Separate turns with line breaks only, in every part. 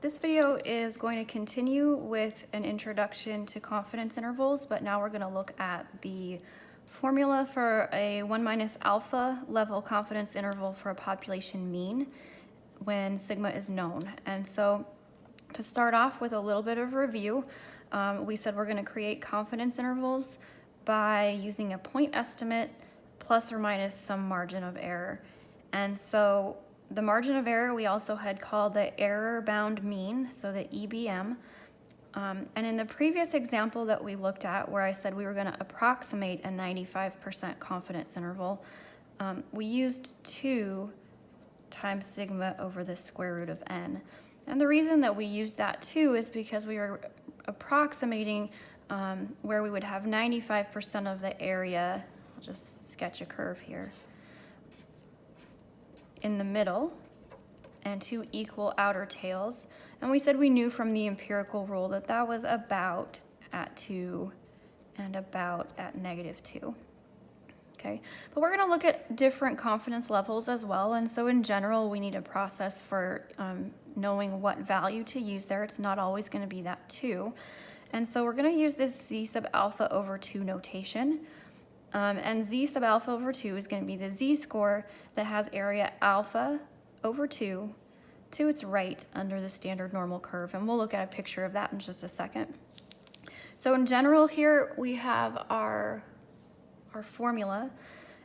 This video is going to continue with an introduction to confidence intervals, but now we're going to look at the formula for a 1 minus alpha level confidence interval for a population mean when sigma is known. And so to start off with a little bit of review, we said we're going to create confidence intervals by using a point estimate plus or minus some margin of error. And so the margin of error we also had called the error bound mean, so the EBM. And in the previous example that we looked at, where I said we were going to approximate a 95% confidence interval, we used 2 times sigma over the square root of n. And the reason that we used that 2 is because we were approximating where we would have 95% of the area. I'll just sketch a curve here. In the middle and 2 equal outer tails. And we said we knew from the empirical rule that that was about at 2 and about at -2. Okay, but we're going to look at different confidence levels as well. And so in general, we need a process for knowing what value to use there. It's not always going to be that 2. And so we're going to use this z sub alpha over 2 notation. And z sub alpha over 2 is going to be the z-score that has area alpha over 2 to its right under the standard normal curve. And we'll look at a picture of that in just a second. So in general here, we have our formula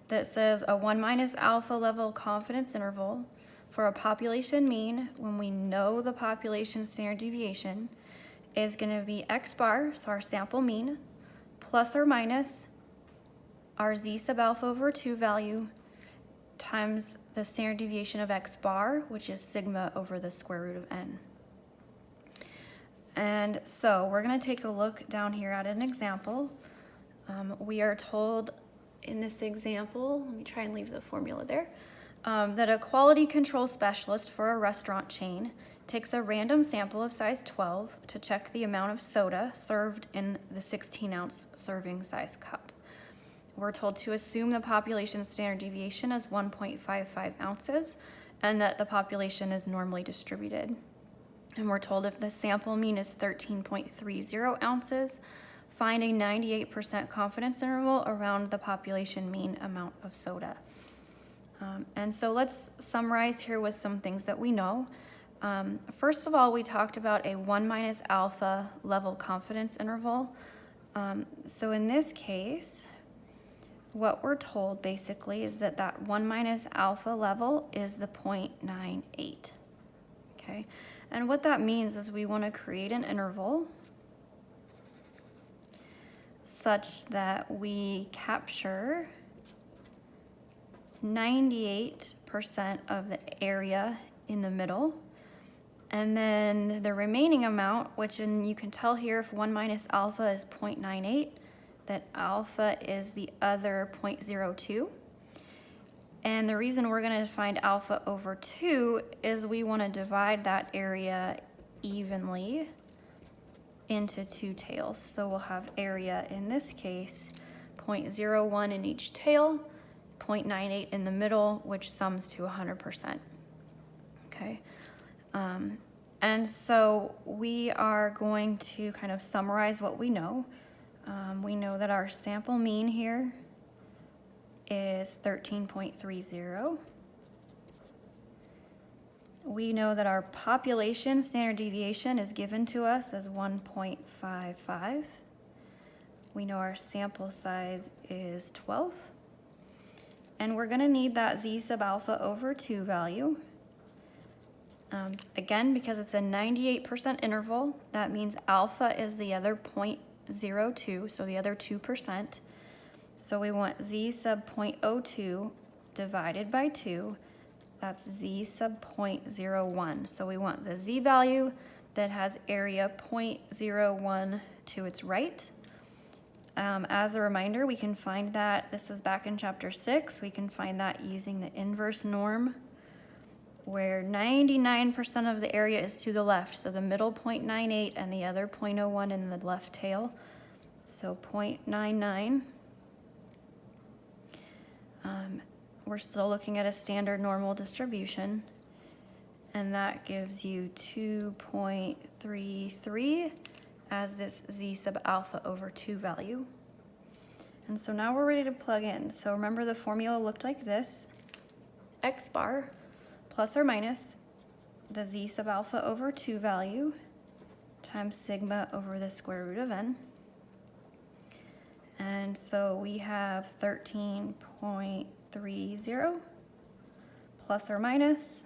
that says a 1 minus alpha level confidence interval for a population mean when we know the population standard deviation is going to be x bar, so our sample mean, plus or minus our z sub alpha over 2 value times the standard deviation of x bar, which is sigma over the square root of n. And so we're going to take a look down here at an example. We are told in this example, let me try and leave the formula there, that a quality control specialist for a restaurant chain takes a random sample of size 12 to check the amount of soda served in the 16-ounce serving size cup. We're told to assume the population standard deviation is 1.55 ounces and that the population is normally distributed. And we're told if the sample mean is 13.30 ounces, find a 98% confidence interval around the population mean amount of soda. And so let's summarize here with some things that we know. First of all, we talked about a 1 minus alpha level confidence interval. So in this case, what we're told basically is that that 1 minus alpha level is the 0.98, okay? And what that means is we want to create an interval such that we capture 98% of the area in the middle, and then the remaining amount, which you can tell here if 1 minus alpha is 0.98, that alpha is the other 0.02. And the reason we're going to find alpha over 2 is we want to divide that area evenly into 2 tails. So we'll have area, in this case, 0.01 in each tail, 0.98 in the middle, which sums to 100%. Okay. And so we are going to kind of summarize what we know. We know that our sample mean here is 13.30. We know that our population standard deviation is given to us as 1.55. We know our sample size is 12. And we're going to need that z sub alpha over 2 value. Again, because it's a 98% interval, that means alpha is the other 0.02, so the other 2%. So we want z sub 0.02 divided by 2. That's z sub 0.01. So we want the z value that has area 0.01 to its right. As a reminder, we can find that, this is back in chapter 6, we can find that using the inverse norm, where 99% of the area is to the left, so the middle 0.98 and the other 0.01 in the left tail, so 0.99. We're still looking at a standard normal distribution. and that gives you 2.33 as this z sub alpha over 2 value. And so now we're ready to plug in. So remember the formula looked like this: x bar plus or minus the z sub alpha over 2 value times sigma over the square root of n. And so we have 13.30 plus or minus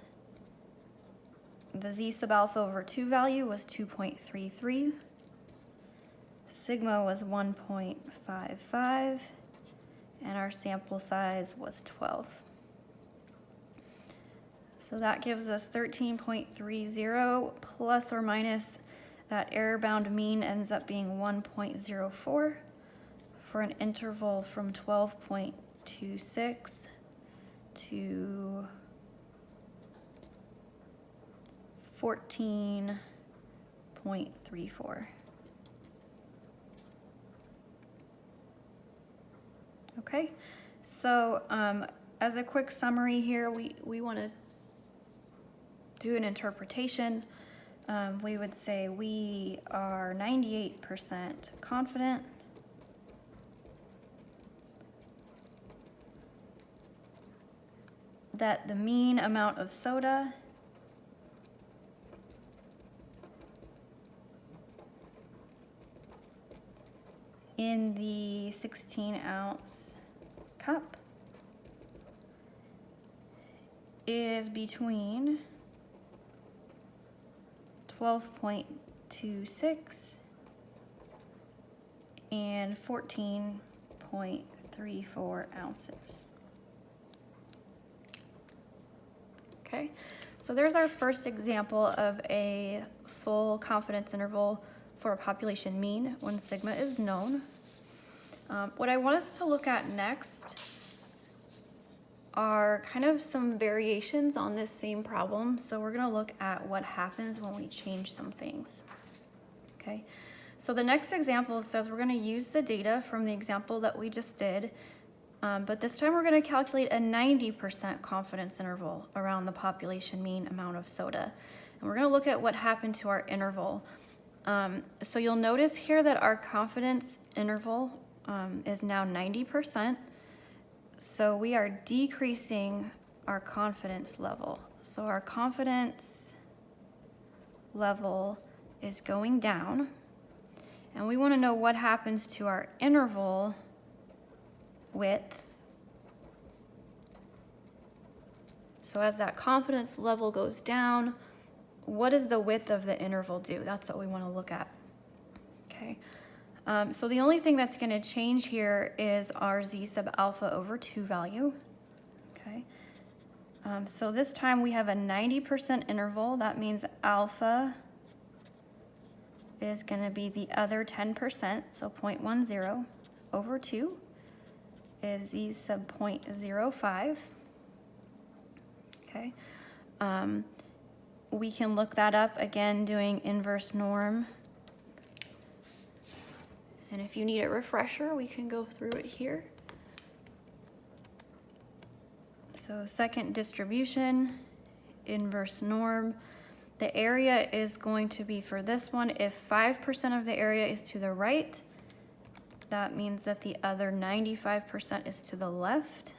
the z sub alpha over 2 value was 2.33. Sigma was 1.55, and our sample size was 12. So that gives us 13.30 plus or minus that error-bound mean ends up being 1.04 for an interval from 12.26 to 14.34. Okay, so as a quick summary here, we want to do an interpretation. We would say we are 98% confident that the mean amount of soda in the 16-ounce cup is between 12.26 and 14.34 ounces. Okay, so there's our first example of a full confidence interval for a population mean when sigma is known. What I want us to look at next are kind of some variations on this same problem. So we're gonna look at what happens when we change some things. Okay, so the next example says we're gonna use the data from the example that we just did, but this time we're gonna calculate a 90% confidence interval around the population mean amount of soda. And we're gonna look at what happened to our interval. So you'll notice here that our confidence interval is now 90%. So we are decreasing our confidence level. So our confidence level is going down. And we want to know what happens to our interval width. So as that confidence level goes down, what does the width of the interval do? That's what we want to look at. Okay. So the only thing that's going to change here is our z sub alpha over 2 value. Okay. So this time we have a 90% interval. That means alpha is going to be the other 10%, so 0.10 over 2 is z sub 0.05. Okay. We can look that up again doing inverse norm. And if you need a refresher, we can go through it here. So second distribution, inverse norm. The area is going to be, for this one, if 5% of the area is to the right, that means that the other 95% is to the left.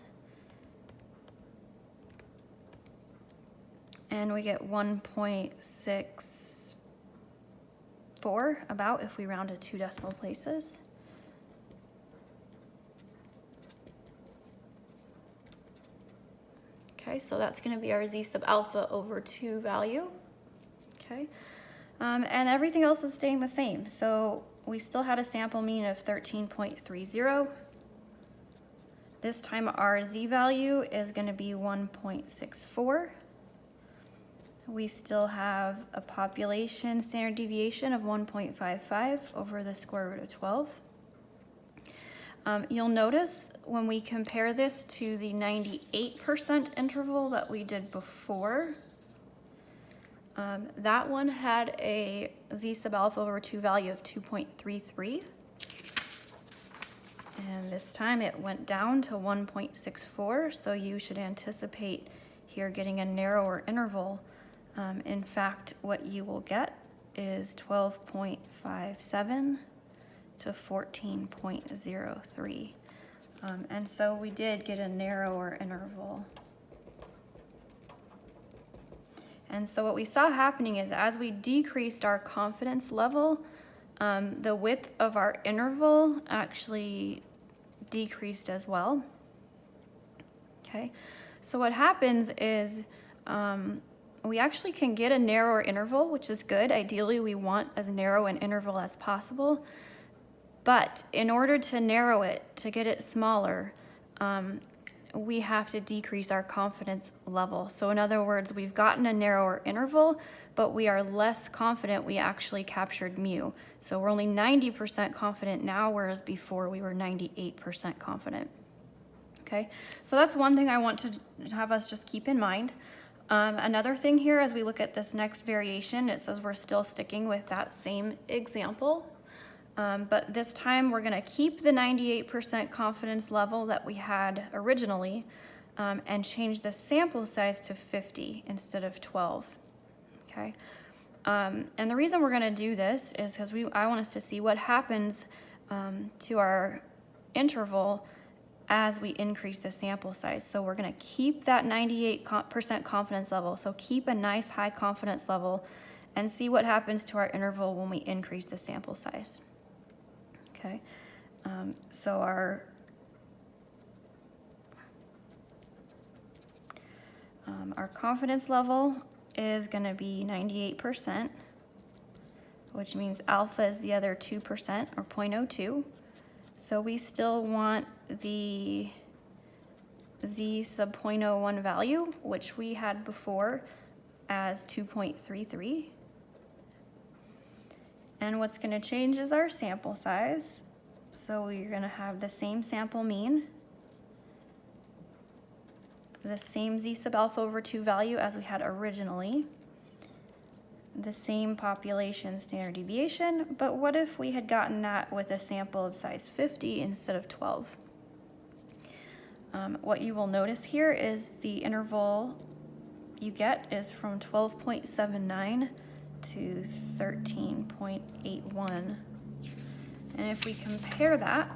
And we get 1.64 about if we round to 2 decimal places. Okay, so that's going to be our z sub alpha over 2 value. Okay, and everything else is staying the same. So we still had a sample mean of 13.30. This time our z value is going to be 1.64. We still have a population standard deviation of 1.55 over the square root of 12. You'll notice when we compare this to the 98% interval that we did before, that one had a z sub alpha over 2 value of 2.33. And this time it went down to 1.64, so you should anticipate here getting a narrower interval In fact, what you will get is 12.57 to 14.03. And so we did get a narrower interval. And so what we saw happening is as we decreased our confidence level, the width of our interval actually decreased as well. Okay, so what happens is we actually can get a narrower interval, which is good. Ideally, we want as narrow an interval as possible. But in order to narrow it, to get it smaller, we have to decrease our confidence level. So in other words, we've gotten a narrower interval, but we are less confident we actually captured mu. So we're only 90% confident now, whereas before we were 98% confident. Okay, so that's one thing I want to have us just keep in mind. Another thing here, as we look at this next variation, it says we're still sticking with that same example. But this time we're gonna keep the 98% confidence level that we had originally and change the sample size to 50 instead of 12, okay? And the reason we're gonna do this is because I want us to see what happens to our interval as we increase the sample size. So we're gonna keep that 98% confidence level, so keep a nice high confidence level and see what happens to our interval when we increase the sample size. Okay, so our confidence level is going to be 98%, which means alpha is the other 2% or 0.02. So we still want the z sub 0.01 value, which we had before as 2.33. And what's going to change is our sample size. So we're going to have the same sample mean, the same z sub alpha over 2 value as we had originally, the same population standard deviation, but what if we had gotten that with a sample of size 50 instead of 12? What you will notice here is the interval you get is from 12.79 to 13.81. And if we compare that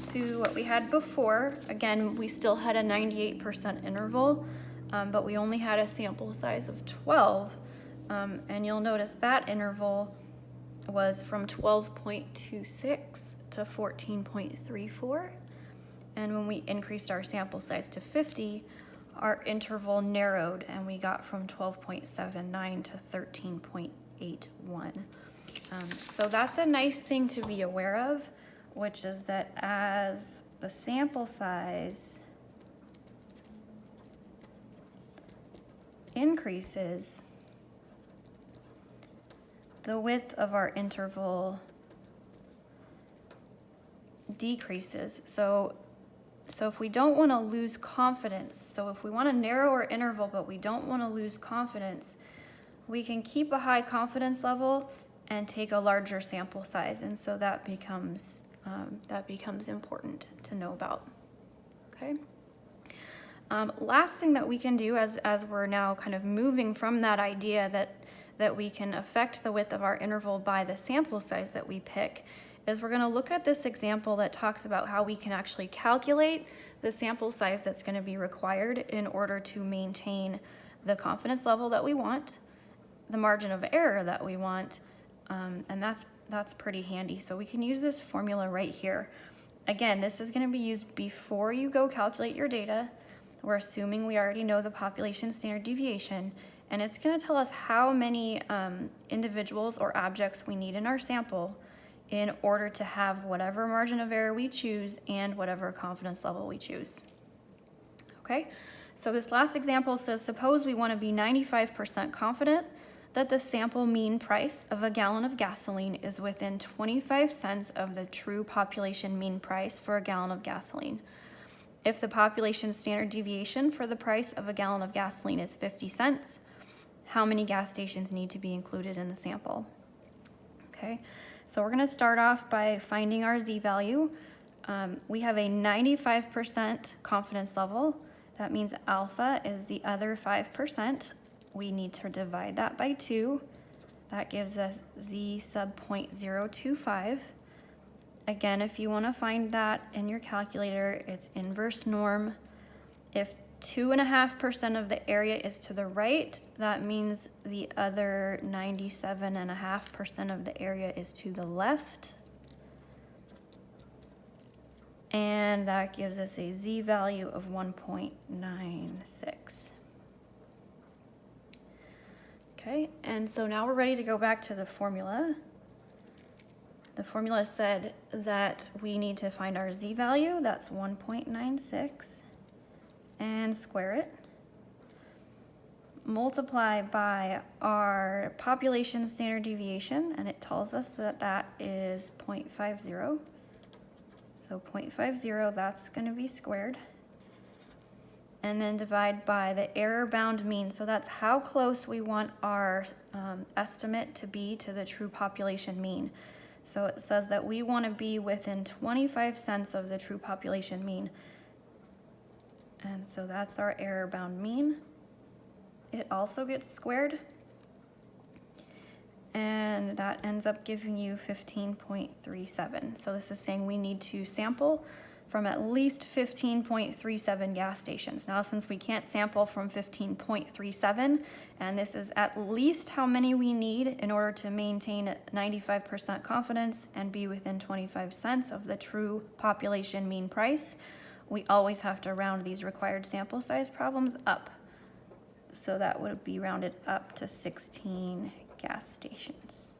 to what we had before, again, we still had a 98% interval, but we only had a sample size of 12. And you'll notice that interval was from 12.26 to 14.34. And when we increased our sample size to 50, our interval narrowed and we got from 12.79 to 13.81. So that's a nice thing to be aware of, which is that as the sample size increases, the width of our interval decreases. So if we don't want to lose confidence, so if we want to narrow our interval but we don't want to lose confidence, we can keep a high confidence level and take a larger sample size, and so that becomes important to know about. Okay. Last thing that we can do as we're now kind of moving from that idea that we can affect the width of our interval by the sample size that we pick is we're going to look at this example that talks about how we can actually calculate the sample size that's going to be required in order to maintain the confidence level that we want, the margin of error that we want, and that's pretty handy. So we can use this formula right here. Again, this is going to be used before you go calculate your data. We're assuming we already know the population standard deviation, and it's going to tell us how many individuals or objects we need in our sample in order to have whatever margin of error we choose and whatever confidence level we choose. Okay, so this last example says, suppose we want to be 95% confident that the sample mean price of a gallon of gasoline is within 25 cents of the true population mean price for a gallon of gasoline. If the population standard deviation for the price of a gallon of gasoline is 50 cents, how many gas stations need to be included in the sample? Okay, so we're going to start off by finding our z value. We have a 95% confidence level, That means alpha is the other 5%. We need to divide that by 2. That gives us z sub 0.025. Again, if you want to find that in your calculator, it's inverse norm. If 2.5% of the area is to the right, that means the other 97.5% of the area is to the left. And that gives us a z value of 1.96. Okay, and so now we're ready to go back to the formula. The formula said that we need to find our z value, that's 1.96, and square it. Multiply by our population standard deviation, and it tells us that that is 0.50. So 0.50, that's going to be squared. And then divide by the error bound mean. So that's how close we want our estimate to be to the true population mean. So it says that we want to be within 25 cents of the true population mean. And so that's our error bound mean. It also gets squared. And that ends up giving you 15.37. So this is saying we need to sample from at least 15.37 gas stations. Now, since we can't sample from 15.37, and this is at least how many we need in order to maintain 95% confidence and be within 25 cents of the true population mean price, we always have to round these required sample size problems up. So that would be rounded up to 16 gas stations.